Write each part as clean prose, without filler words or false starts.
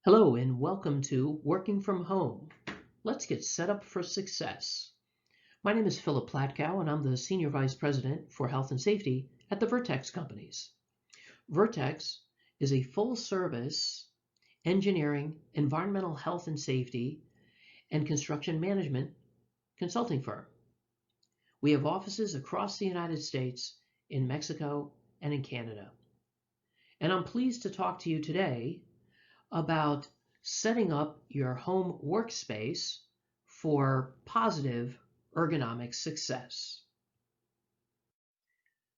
Hello and welcome to Working from Home. Let's get set up for success. My name is Philip Platcow and I'm the Senior Vice President for Health and Safety at the Vertex Companies. Vertex is a full-service engineering, environmental health and safety, and construction management consulting firm. We have offices across the United States, in Mexico, and in Canada. And I'm pleased to talk to you today about setting up your home workspace for positive ergonomic success.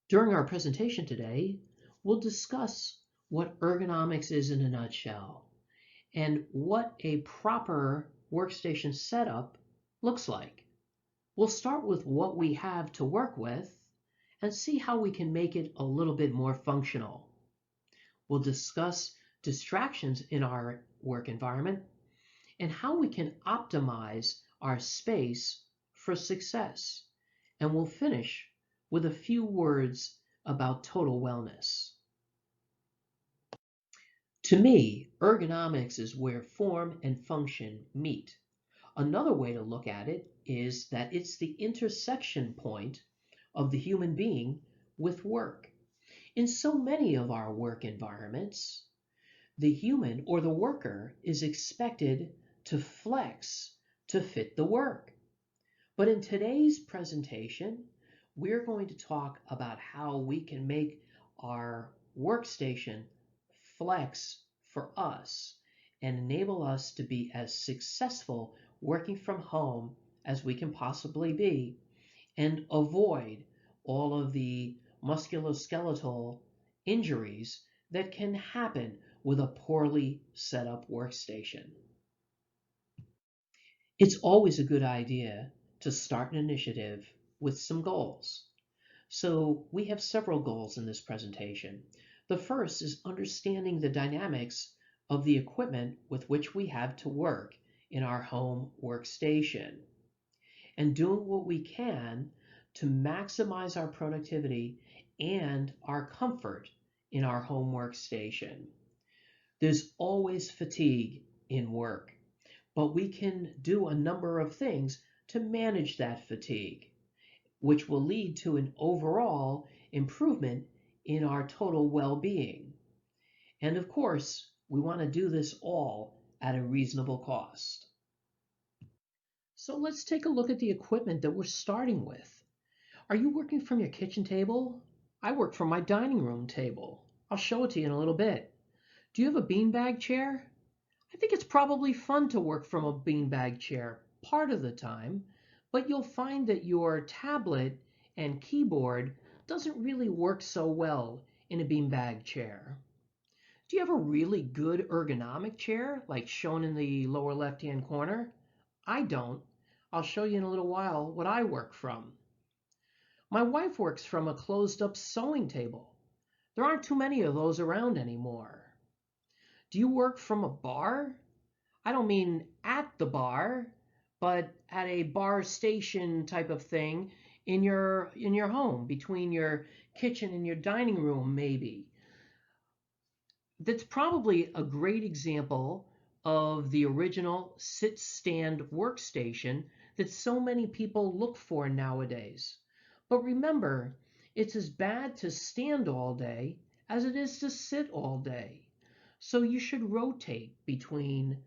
During our presentation today, we'll discuss what ergonomics is in a nutshell and what a proper workstation setup looks like. We'll start with what we have to work with and see how we can make it a little bit more functional. We'll discuss distractions in our work environment and how we can optimize our space for success. And we'll finish with a few words about total wellness. To me, ergonomics is where form and function meet. Another way to look at it is that it's the intersection point of the human being with work. In so many of our work environments, the human or the worker is expected to flex to fit the work. But in today's presentation, we're going to talk about how we can make our workstation flex for us and enable us to be as successful working from home as we can possibly be and avoid all of the musculoskeletal injuries that can happen with a poorly set up workstation. It's always a good idea to start an initiative with some goals. So we have several goals in this presentation. The first is understanding the dynamics of the equipment with which we have to work in our home workstation and doing what we can to maximize our productivity and our comfort in our home workstation. There's always fatigue in work, but we can do a number of things to manage that fatigue, which will lead to an overall improvement in our total well-being. And of course, we want to do this all at a reasonable cost. So let's take a look at the equipment that we're starting with. Are you working from your kitchen table? I work from my dining room table. I'll show it to you in a little bit. Do you have a beanbag chair? I think it's probably fun to work from a beanbag chair part of the time, but you'll find that your tablet and keyboard doesn't really work so well in a beanbag chair. Do you have a really good ergonomic chair, like shown in the lower left-hand corner? I don't. I'll show you in a little while what I work from. My wife works from a closed-up sewing table. There aren't too many of those around anymore. Do you work from a bar? I don't mean at the bar, but at a bar station type of thing in your home, between your kitchen and your dining room maybe. That's probably a great example of the original sit-stand workstation that so many people look for nowadays. But remember, it's as bad to stand all day as it is to sit all day. So you should rotate between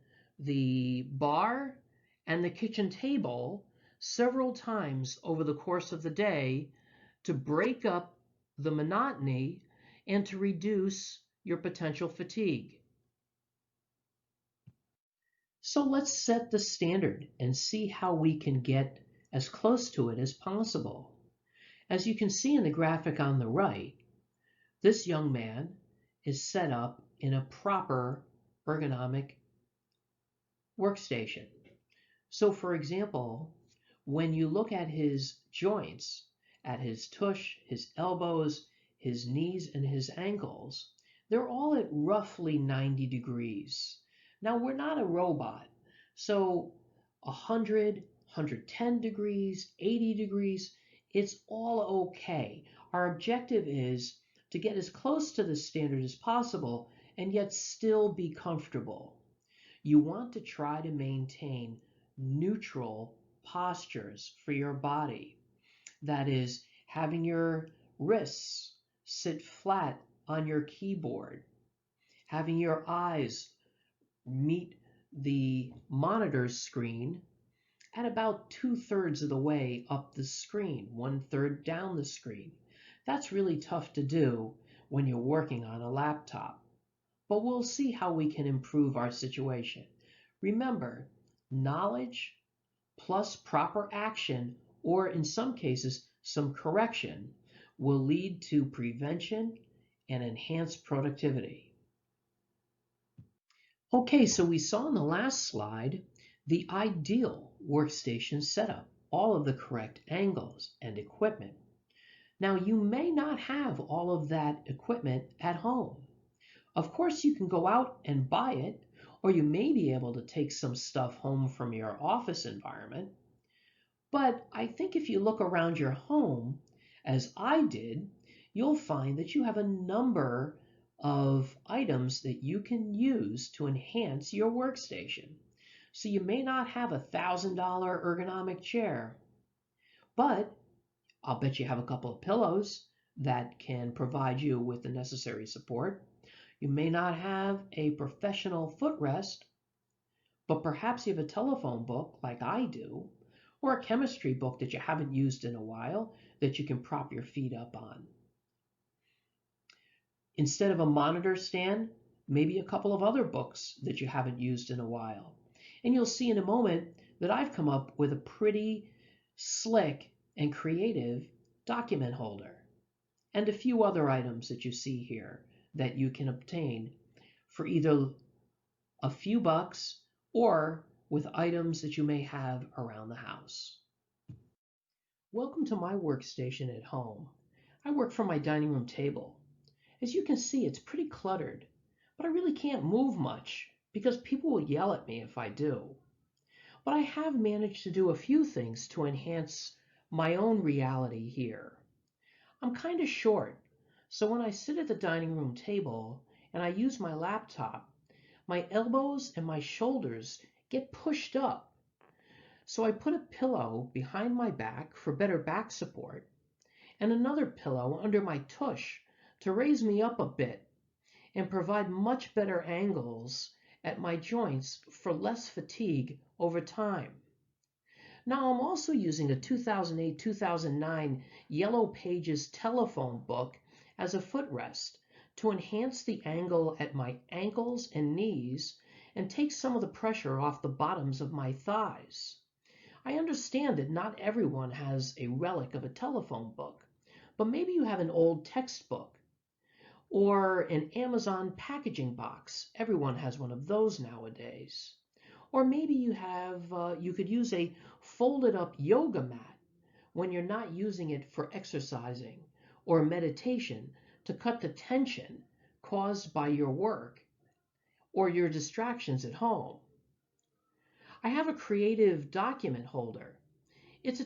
the bar and the kitchen table several times over the course of the day to break up the monotony and to reduce your potential fatigue. So let's set the standard and see how we can get as close to it as possible. As you can see in the graphic on the right, this young man is set up in a proper ergonomic workstation. So for example, when you look at his joints, at his tush, his elbows, his knees, and his ankles, they're all at roughly 90 degrees. Now we're not a robot, so 100, 110 degrees, 80 degrees, it's all okay. Our objective is to get as close to the standard as possible and yet still be comfortable. You want to try to maintain neutral postures for your body. That is, having your wrists sit flat on your keyboard, having your eyes meet the monitor screen at about 2/3 of the way up the screen, 1/3 down the screen. That's really tough to do when you're working on a laptop, but we'll see how we can improve our situation. Remember, knowledge plus proper action, or in some cases, some correction, will lead to prevention and enhanced productivity. Okay, so we saw in the last slide the ideal workstation setup, all of the correct angles and equipment. Now, you may not have all of that equipment at home. Of course, you can go out and buy it, or you may be able to take some stuff home from your office environment. But I think if you look around your home, as I did, you'll find that you have a number of items that you can use to enhance your workstation. So you may not have a $1,000 ergonomic chair, but I'll bet you have a couple of pillows that can provide you with the necessary support. You may not have a professional footrest, but perhaps you have a telephone book like I do, or a chemistry book that you haven't used in a while that you can prop your feet up on. Instead of a monitor stand, maybe a couple of other books that you haven't used in a while. And you'll see in a moment that I've come up with a pretty slick and creative document holder and a few other items that you see here that you can obtain for either a few bucks or with items that you may have around the house. Welcome to my workstation at home. I work from my dining room table. As you can see, it's pretty cluttered, but I really can't move much because people will yell at me if I do. But I have managed to do a few things to enhance my own reality here. I'm kind of short, so when I sit at the dining room table and I use my laptop, my elbows and my shoulders get pushed up. So I put a pillow behind my back for better back support and another pillow under my tush to raise me up a bit and provide much better angles at my joints for less fatigue over time. Now I'm also using a 2008-2009 Yellow Pages telephone book as a footrest to enhance the angle at my ankles and knees and take some of the pressure off the bottoms of my thighs. I understand that not everyone has a relic of a telephone book, but maybe you have an old textbook or an Amazon packaging box. Everyone has one of those nowadays. Or maybe you could use a folded up yoga mat when you're not using it for exercising or meditation to cut the tension caused by your work or your distractions at home. I have a creative document holder. It's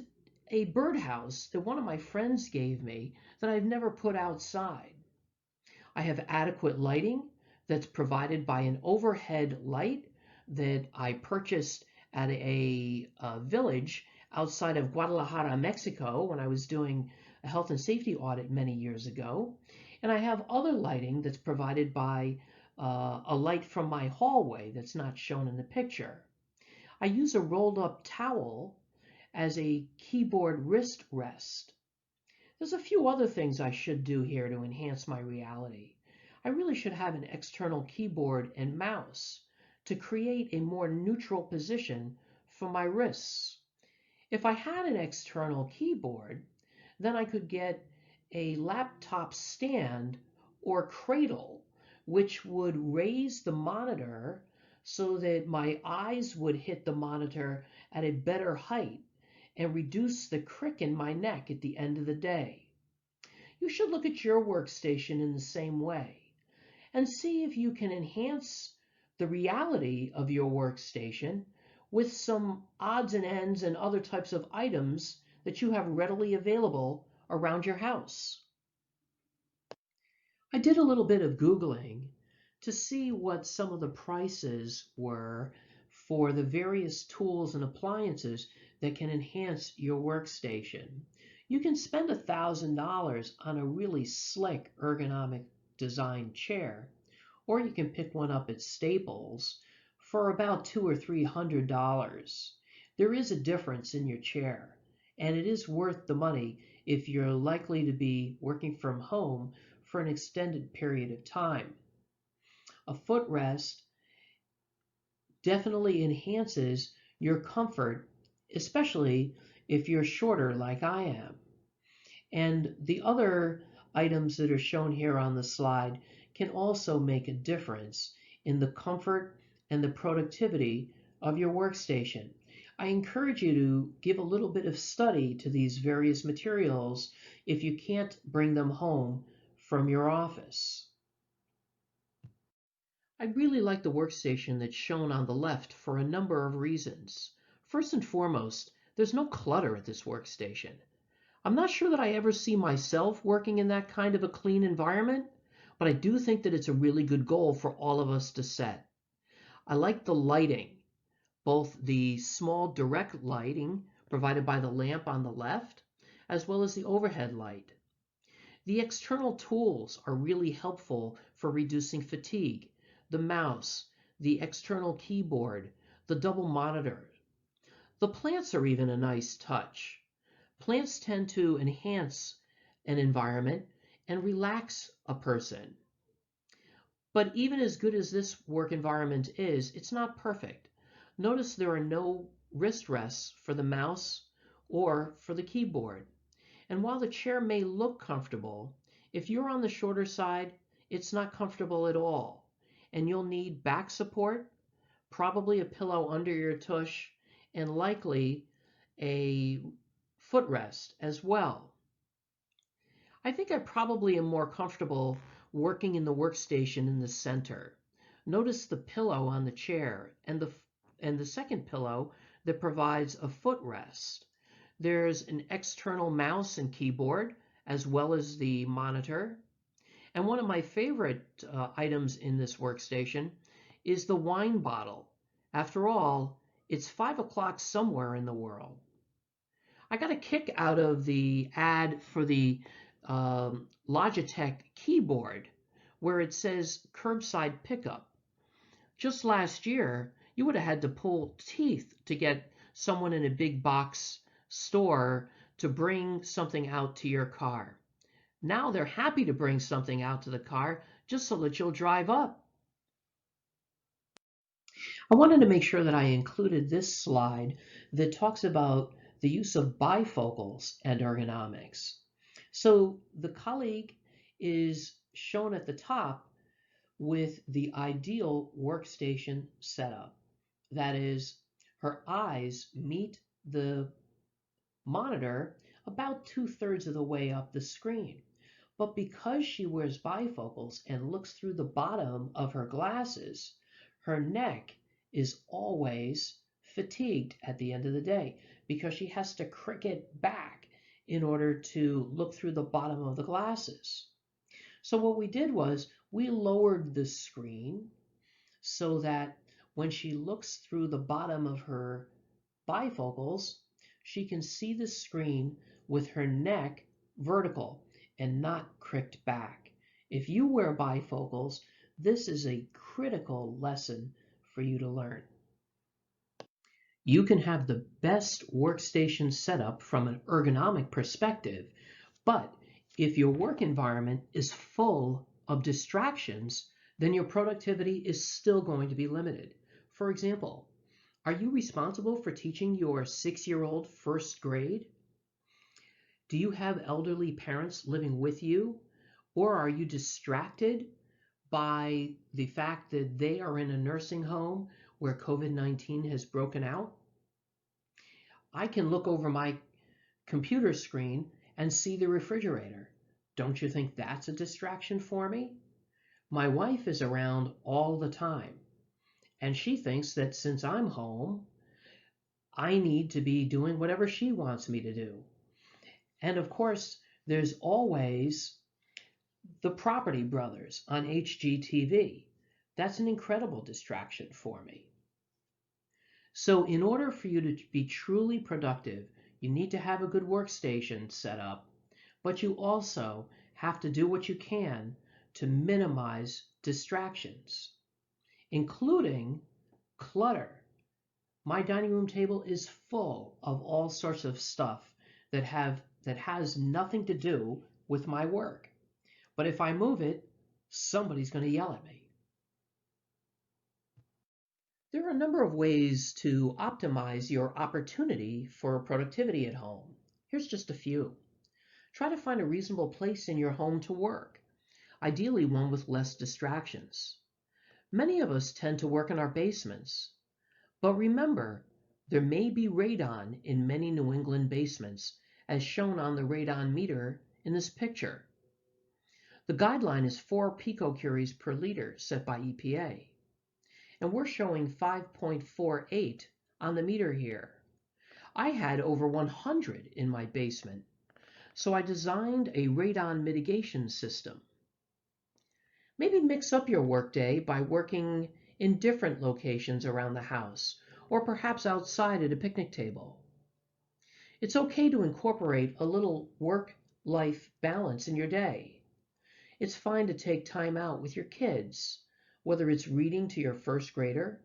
a birdhouse that one of my friends gave me that I've never put outside. I have adequate lighting that's provided by an overhead light that I purchased at a village outside of Guadalajara, Mexico, when I was doing a health and safety audit many years ago. And I have other lighting that's provided by a light from my hallway that's not shown in the picture. I use a rolled up towel as a keyboard wrist rest. There's a few other things I should do here to enhance my reality. I really should have an external keyboard and mouse to create a more neutral position for my wrists. If I had an external keyboard, then I could get a laptop stand or cradle, which would raise the monitor so that my eyes would hit the monitor at a better height and reduce the crick in my neck at the end of the day. You should look at your workstation in the same way and see if you can enhance the reality of your workstation with some odds and ends and other types of items that you have readily available around your house. I did a little bit of Googling to see what some of the prices were for the various tools and appliances that can enhance your workstation. You can spend $1,000 on a really slick ergonomic design chair, or you can pick one up at Staples for about $200 or $300. There is a difference in your chair, and it is worth the money if you're likely to be working from home for an extended period of time. A footrest definitely enhances your comfort, especially if you're shorter like I am. And the other items that are shown here on the slide can also make a difference in the comfort and the productivity of your workstation. I encourage you to give a little bit of study to these various materials if you can't bring them home from your office. I really like the workstation that's shown on the left for a number of reasons. First and foremost, there's no clutter at this workstation. I'm not sure that I ever see myself working in that kind of a clean environment, but I do think that it's a really good goal for all of us to set. I like the lighting, both the small direct lighting provided by the lamp on the left, as well as the overhead light. The external tools are really helpful for reducing fatigue. The mouse, the external keyboard, the double monitor. The plants are even a nice touch. Plants tend to enhance an environment and relax a person. But even as good as this work environment is, it's not perfect. Notice there are no wrist rests for the mouse or for the keyboard. And while the chair may look comfortable, if you're on the shorter side, it's not comfortable at all. And you'll need back support, probably a pillow under your tush, and likely a footrest as well. I think I probably am more comfortable working in the workstation in the center. Notice the pillow on the chair and the second pillow that provides a footrest. There's an external mouse and keyboard as well as the monitor. And one of my favorite items in this workstation is the wine bottle. After all, it's 5 o'clock somewhere in the world. I got a kick out of the ad for the Logitech keyboard where it says curbside pickup. Just last year, you would have had to pull teeth to get someone in a big box store to bring something out to your car. Now they're happy to bring something out to the car just so that you'll drive up. I wanted to make sure that I included this slide that talks about the use of bifocals and ergonomics. So the colleague is shown at the top with the ideal workstation setup. That is, her eyes meet the monitor about 2/3 of the way up the screen. But because she wears bifocals and looks through the bottom of her glasses, her neck is always fatigued at the end of the day because she has to crick it back in order to look through the bottom of the glasses. So what we did was we lowered the screen so that when she looks through the bottom of her bifocals, she can see the screen with her neck vertical and not cricked back. If you wear bifocals, this is a critical lesson for you to learn. You can have the best workstation setup from an ergonomic perspective, but if your work environment is full of distractions, then your productivity is still going to be limited. For example, are you responsible for teaching your 6-year-old first grade? Do you have elderly parents living with you? Or are you distracted by the fact that they are in a nursing home where COVID-19 has broken out? I can look over my computer screen and see the refrigerator. Don't you think that's a distraction for me? My wife is around all the time, and she thinks that since I'm home, I need to be doing whatever she wants me to do. And of course, there's always the Property Brothers on HGTV. That's an incredible distraction for me. So in order for you to be truly productive, you need to have a good workstation set up, but you also have to do what you can to minimize distractions, including clutter. My dining room table is full of all sorts of stuff that has nothing to do with my work. But if I move it, somebody's going to yell at me. There are a number of ways to optimize your opportunity for productivity at home. Here's just a few. Try to find a reasonable place in your home to work, ideally one with less distractions. Many of us tend to work in our basements, but remember, there may be radon in many New England basements, as shown on the radon meter in this picture. The guideline is 4 picocuries per liter set by EPA, and we're showing 5.48 on the meter here. I had over 100 in my basement, so I designed a radon mitigation system. Maybe mix up your workday by working in different locations around the house, or perhaps outside at a picnic table. It's okay to incorporate a little work-life balance in your day. It's fine to take time out with your kids, whether it's reading to your first grader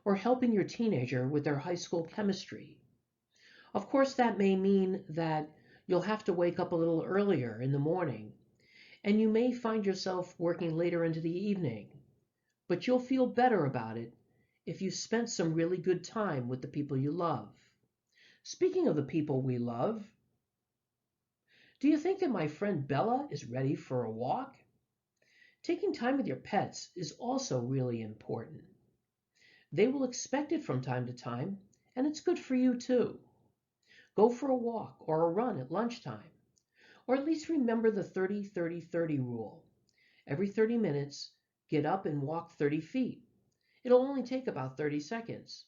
or helping your teenager with their high school chemistry. Of course, that may mean that you'll have to wake up a little earlier in the morning, and you may find yourself working later into the evening, but you'll feel better about it if you spent some really good time with the people you love. Speaking of the people we love, do you think that my friend Bella is ready for a walk? Taking time with your pets is also really important. They will expect it from time to time, and it's good for you too. Go for a walk or a run at lunchtime, or at least remember the 30-30-30 rule. Every 30 minutes, get up and walk 30 feet. It'll only take about 30 seconds,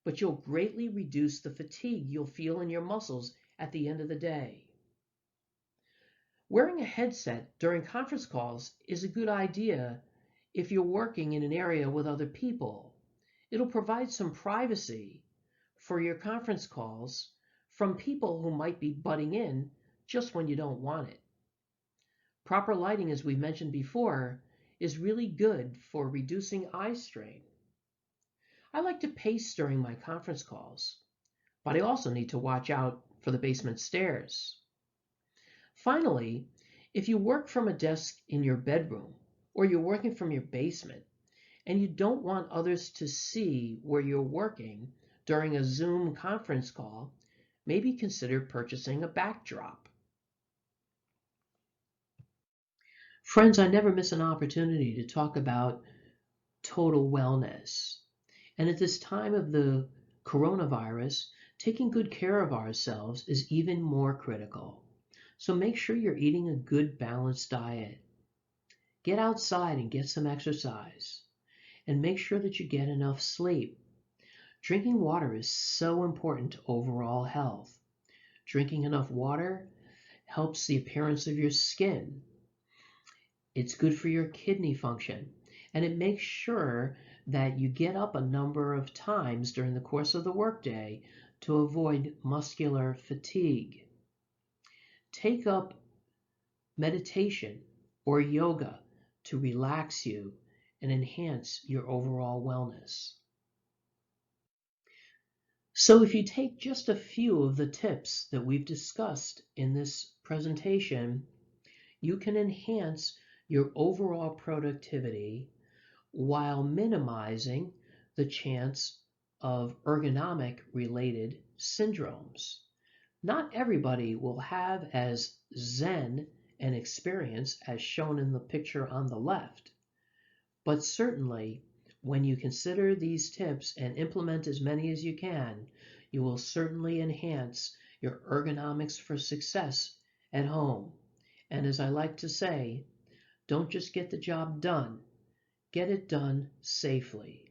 but you'll greatly reduce the fatigue you'll feel in your muscles at the end of the day. Wearing a headset during conference calls is a good idea if you're working in an area with other people. It'll provide some privacy for your conference calls from people who might be butting in just when you don't want it. Proper lighting, as we mentioned before, is really good for reducing eye strain. I like to pace during my conference calls, but I also need to watch out for the basement stairs. Finally, if you work from a desk in your bedroom or you're working from your basement and you don't want others to see where you're working during a Zoom conference call, maybe consider purchasing a backdrop. Friends, I never miss an opportunity to talk about total wellness. And at this time of the coronavirus, taking good care of ourselves is even more critical. So make sure you're eating a good balanced diet. Get outside and get some exercise. And make sure that you get enough sleep. Drinking water is so important to overall health. Drinking enough water helps the appearance of your skin. It's good for your kidney function. And it makes sure that you get up a number of times during the course of the workday to avoid muscular fatigue. Take up meditation or yoga to relax you and enhance your overall wellness. So if you take just a few of the tips that we've discussed in this presentation, you can enhance your overall productivity while minimizing the chance of ergonomic related syndromes. Not everybody will have as zen an experience as shown in the picture on the left, but certainly when you consider these tips and implement as many as you can, you will certainly enhance your ergonomics for success at home. And as I like to say, don't just get the job done, get it done safely.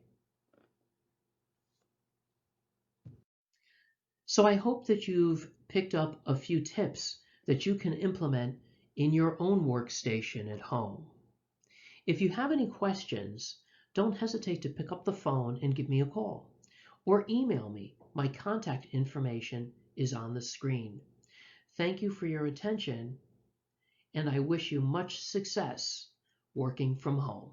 So I hope that you've picked up a few tips that you can implement in your own workstation at home. If you have any questions, don't hesitate to pick up the phone and give me a call or email me. My contact information is on the screen. Thank you for your attention, and I wish you much success working from home.